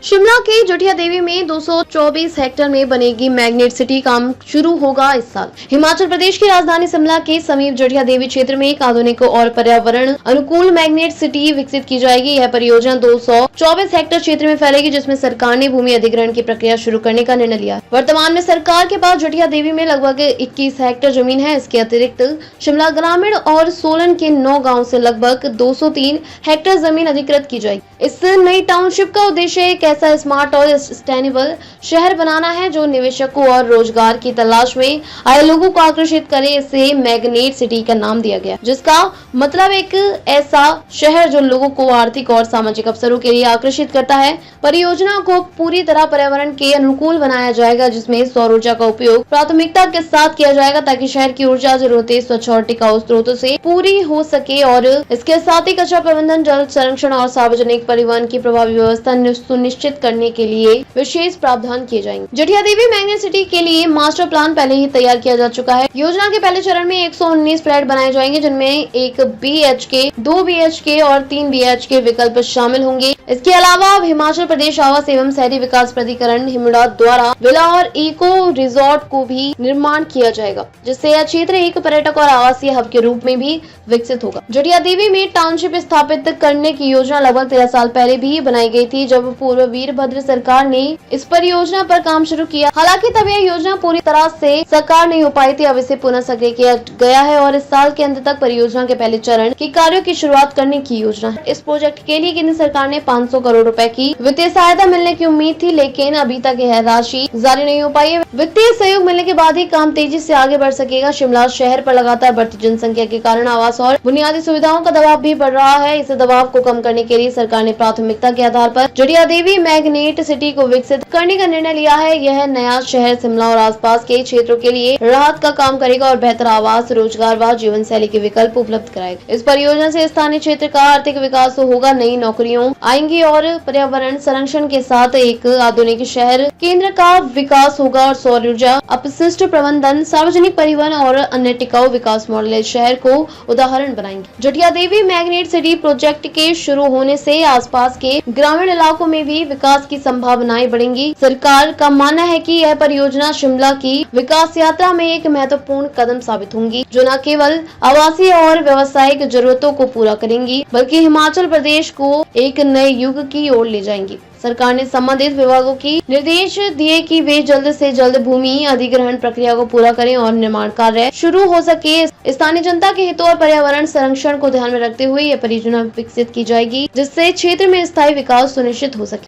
शिमला के जटिया देवी में 224 हेक्टेयर में बनेगी मैग्नेट सिटी। काम शुरू होगा इस साल। हिमाचल प्रदेश की राजधानी शिमला के समीप जटिया देवी क्षेत्र में एक आधुनिक और पर्यावरण अनुकूल मैग्नेट सिटी विकसित की जाएगी। यह परियोजना 224 हेक्टेयर क्षेत्र में फैलेगी, जिसमें सरकार ने भूमि अधिग्रहण की प्रक्रिया शुरू करने का निर्णय लिया है। वर्तमान में सरकार के पास जटिया देवी में लगभग 21 हेक्टेयर जमीन है। इसके अतिरिक्त शिमला ग्रामीण और सोलन के 9 गाँव से लगभग 203 हेक्टेयर जमीन अधिकृत की जाएगी। इस नई टाउनशिप का उद्देश्य एक ऐसा स्मार्ट और सस्टेनेबल शहर बनाना है जो निवेशकों और रोजगार की तलाश में आए लोगों को आकर्षित करे। इसे मैग्नेट सिटी का नाम दिया गया, जिसका मतलब एक ऐसा शहर जो लोगों को आर्थिक और सामाजिक अवसरों के लिए आकर्षित करता है। परियोजना को पूरी तरह पर्यावरण के अनुकूल बनाया जाएगा, जिसमें सौर ऊर्जा का उपयोग प्राथमिकता के साथ किया जाएगा ताकि शहर की ऊर्जा जरूरतें स्वच्छ और टिकाऊ स्रोतों से पूरी हो सके। और इसके साथ ही कचरा प्रबंधन, जल संरक्षण और सार्वजनिक परिवहन की प्रभावी व्यवस्था सुनिश्चित करने के लिए विशेष प्रावधान किए जाएंगे। जटिया देवी मैग्नेट सिटी के लिए मास्टर प्लान पहले ही तैयार किया जा चुका है। योजना के पहले चरण में 119 फ्लैट बनाए जाएंगे, जिनमें एक BHK, 2 BHK और 3 BHK विकल्प शामिल होंगे। इसके अलावा अब हिमाचल प्रदेश आवास एवं शहरी विकास प्राधिकरण हिमुडा द्वारा विला और इको रिजॉर्ट को भी निर्माण किया जाएगा, जिससे यह क्षेत्र एक पर्यटक और आवासीय हब के रूप में भी विकसित होगा। जटिया देवी में टाउनशिप स्थापित करने की योजना लगभग 13 साल पहले भी बनाई गई थी, जब पूर्व वीरभद्र सरकार ने इस परियोजना पर काम शुरू किया। हालांकि तब यह योजना पूरी तरह से साकार नहीं हो पाई थी। अब इसे पुनः सक्रिय किया गया है और इस साल के अंत तक परियोजना के पहले चरण के कार्यों की शुरुआत करने की योजना है। इस प्रोजेक्ट के लिए केंद्र सरकार ने 500 करोड़ रुपए की वित्तीय सहायता मिलने की उम्मीद थी, लेकिन अभी तक यह राशि जारी नहीं हो पाई है। वित्तीय सहयोग मिलने के बाद ही काम तेजी से आगे बढ़ सकेगा। शिमला शहर पर लगातार बढ़ती जनसंख्या के कारण आवास और बुनियादी सुविधाओं का दबाव भी बढ़ रहा है। इस दबाव को कम करने के लिए सरकार ने प्राथमिकता के आधार पर जटिया देवी मैग्नेट सिटी को विकसित करने का निर्णय लिया है। यह नया शहर शिमला और आसपास के क्षेत्रों के लिए राहत का काम करेगा और बेहतर आवास, रोजगार व जीवन शैली के विकल्प उपलब्ध कराएगा। इस परियोजना से स्थानीय क्षेत्र का आर्थिक विकास होगा, नई नौकरियों आएंगी और पर्यावरण संरक्षण के साथ एक आधुनिक शहर केंद्र का विकास होगा। और सौर ऊर्जा, अपशिष्ट प्रबंधन, सार्वजनिक परिवहन और अन्य टिकाऊ विकास मॉडल इस शहर को उदाहरण बनाएंगे। जटिया देवी मैग्नेट सिटी प्रोजेक्ट के शुरू होने से आसपास के ग्रामीण इलाकों में भी विकास की संभावनाएं बढ़ेंगी। सरकार का मानना है कि यह परियोजना शिमला की विकास यात्रा में एक महत्वपूर्ण कदम साबित होंगी, जो न केवल आवासीय और व्यावसायिक जरूरतों को पूरा करेंगी, बल्कि हिमाचल प्रदेश को एक नए युग की ओर ले जाएंगी। सरकार ने संबंधित विभागों की निर्देश दिए कि वे जल्द से जल्द भूमि अधिग्रहण प्रक्रिया को पूरा करें और निर्माण कार्य शुरू हो सके। स्थानीय जनता के हितों और पर्यावरण संरक्षण को ध्यान में रखते हुए यह परियोजना विकसित की जाएगी, जिससे क्षेत्र में स्थायी विकास सुनिश्चित हो सके।